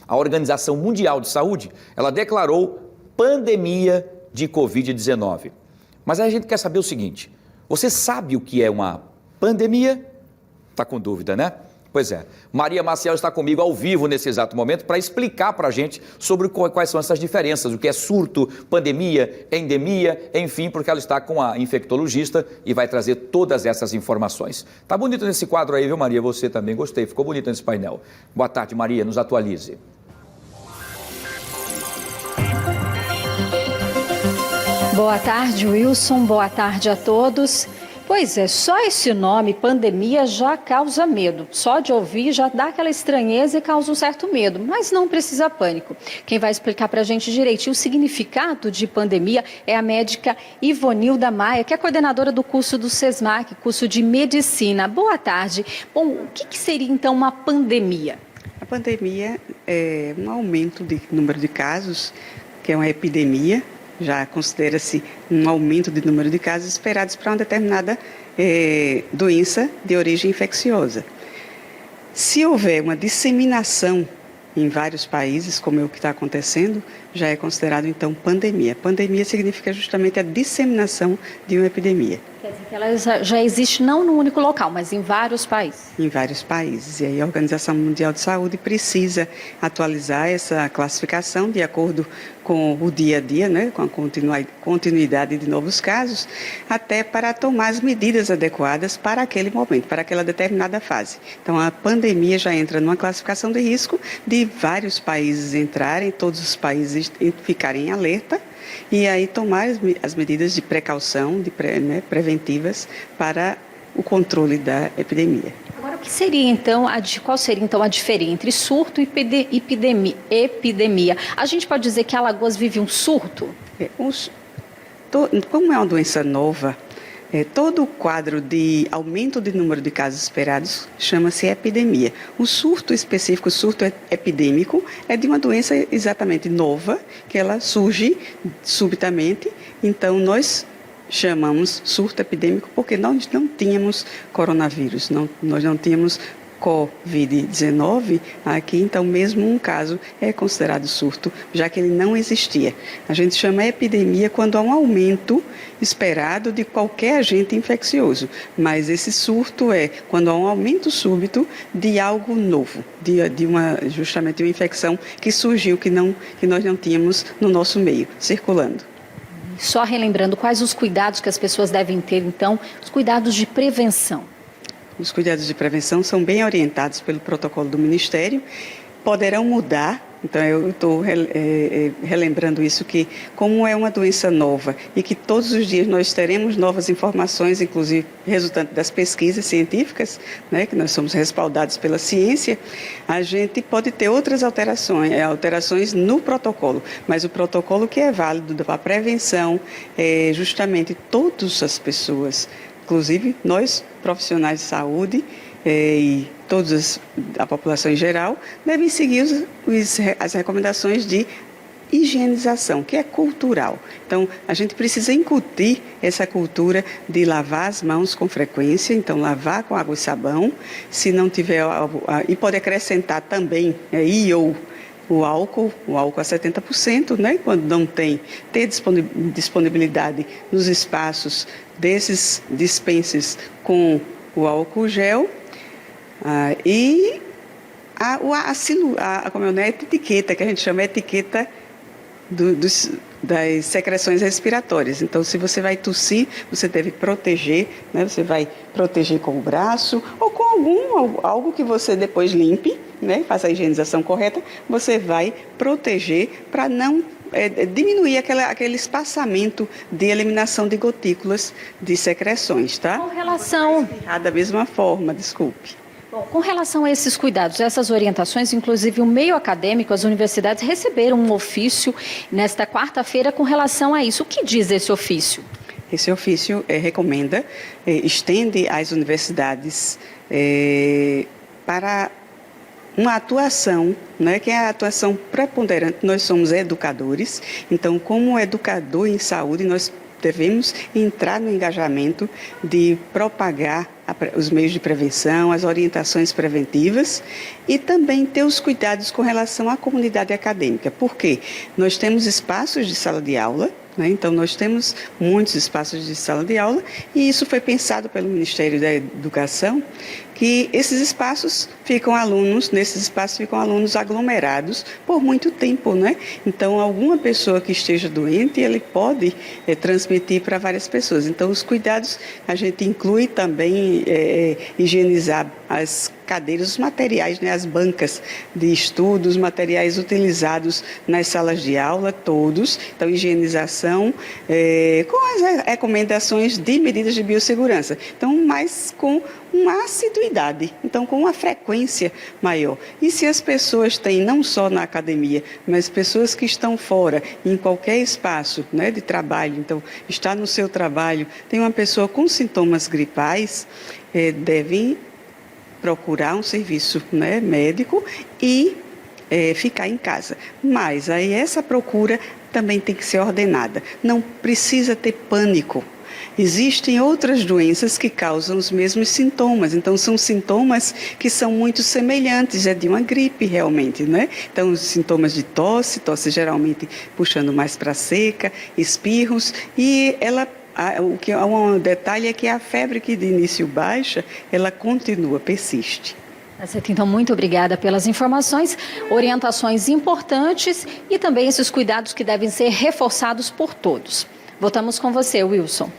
A Organização Mundial de Saúde, ela declarou pandemia de Covid-19. Mas aí a gente quer saber o seguinte, você sabe o que é uma pandemia? Está com dúvida, né? Pois é, Maria Maciel está comigo ao vivo nesse exato momento para explicar para a gente sobre quais são essas diferenças, o que é surto, pandemia, endemia, enfim, porque ela está com a infectologista e vai trazer todas essas informações. Tá bonito nesse quadro aí, viu, Maria? Você também gostei, ficou bonito nesse painel. Boa tarde, Maria, nos atualize. Boa tarde, Wilson. Boa tarde a todos. Pois é, só esse nome, pandemia, já causa medo. Só de ouvir já dá aquela estranheza e causa um certo medo, mas não precisa pânico. Quem vai explicar para a gente direitinho o significado de pandemia é a médica Ivonilda Maia, que é coordenadora do curso do SESMAC, curso de medicina. Boa tarde. Bom, o que seria então uma pandemia? A pandemia é um aumento de número de casos, que é uma epidemia. Já considera-se um aumento de número de casos esperados para uma determinada doença de origem infecciosa. Se houver uma disseminação em vários países, como é o que está acontecendo, já é considerado então pandemia. Pandemia significa justamente a disseminação de uma epidemia. Quer dizer que ela já existe não num único local, mas em vários países. Em vários países. E aí a Organização Mundial de Saúde precisa atualizar essa classificação de acordo com o dia a dia, né, com a continuidade de novos casos, até para tomar as medidas adequadas para aquele momento, para aquela determinada fase. Então a pandemia já entra numa classificação de risco de vários países entrarem, todos os países ficarem em alerta, e aí tomar as medidas de precaução, preventivas para o controle da epidemia. Agora, qual seria então a diferença entre surto e epidemia? A gente pode dizer que Alagoas vive um surto? Como é uma doença nova, todo o quadro de aumento de número de casos esperados chama-se epidemia. O surto específico, o surto epidêmico, é de uma doença exatamente nova, que ela surge subitamente. Então, nós chamamos surto epidêmico porque nós não tínhamos coronavírus, nós não tínhamos Covid-19 aqui, então mesmo um caso é considerado surto, já que ele não existia. A gente chama epidemia quando há um aumento esperado de qualquer agente infeccioso, mas esse surto é quando há um aumento súbito de algo novo, justamente uma infecção que surgiu, que nós não tínhamos no nosso meio, circulando. Só relembrando, quais os cuidados que as pessoas devem ter, então, os cuidados de prevenção? Os cuidados de prevenção são bem orientados pelo protocolo do Ministério, poderão mudar, então eu estou relembrando isso, que como é uma doença nova e que todos os dias nós teremos novas informações, inclusive resultante das pesquisas científicas, né, que nós somos respaldados pela ciência, a gente pode ter outras alterações no protocolo, mas o protocolo que é válido para a prevenção é justamente todas as pessoas, inclusive nós, profissionais de saúde e toda a população em geral, devem seguir as recomendações de higienização, que é cultural. Então, a gente precisa incutir essa cultura de lavar as mãos com frequência, então lavar com água e sabão, se não tiver, e pode acrescentar também o álcool a 70%, né? Quando não ter disponibilidade nos espaços desses dispenses com o álcool gel, e a etiqueta, que a gente chama de etiqueta das secreções respiratórias. Então, se você vai tossir, você deve proteger, né? Você vai proteger com o braço ou com algo que você depois limpe, né? Faça a higienização correta, você vai proteger para não diminuir aquele espaçamento de eliminação de gotículas de secreções, tá? Com relação... Da mesma forma, desculpe. Bom, com relação a esses cuidados, essas orientações, inclusive o meio acadêmico, as universidades receberam um ofício nesta quarta-feira com relação a isso. O que diz esse ofício? Esse ofício recomenda, estende às universidades para uma atuação, né, que é a atuação preponderante. Nós somos educadores, então como educador em saúde, nós devemos entrar no engajamento de propagar os meios de prevenção, as orientações preventivas e também ter os cuidados com relação à comunidade acadêmica. Por quê? Nós temos espaços de sala de aula, né? Então, nós temos muitos espaços de sala de aula e isso foi pensado pelo Ministério da Educação, que nesses espaços ficam alunos aglomerados por muito tempo, né? Então, alguma pessoa que esteja doente, ele pode transmitir para várias pessoas. Então, os cuidados, a gente inclui também higienizar as cadeiras, os materiais, né, as bancas de estudo, os materiais utilizados nas salas de aula, todos. Então, higienização com as recomendações de medidas de biossegurança. Então, mas com uma assiduidade, então com uma frequência maior. E se as pessoas têm, não só na academia, mas pessoas que estão fora, em qualquer espaço, né, de trabalho, então está no seu trabalho, tem uma pessoa com sintomas gripais, devem procurar um serviço, né, médico e ficar em casa. Mas aí essa procura também tem que ser ordenada. Não precisa ter pânico. Existem outras doenças que causam os mesmos sintomas, então são sintomas que são muito semelhantes, é de uma gripe realmente, né? Então os sintomas de tosse geralmente puxando mais para seca, espirros, e um detalhe é que a febre que de início baixa, ela continua, persiste. Então, muito obrigada pelas informações, orientações importantes e também esses cuidados que devem ser reforçados por todos. Voltamos com você, Wilson.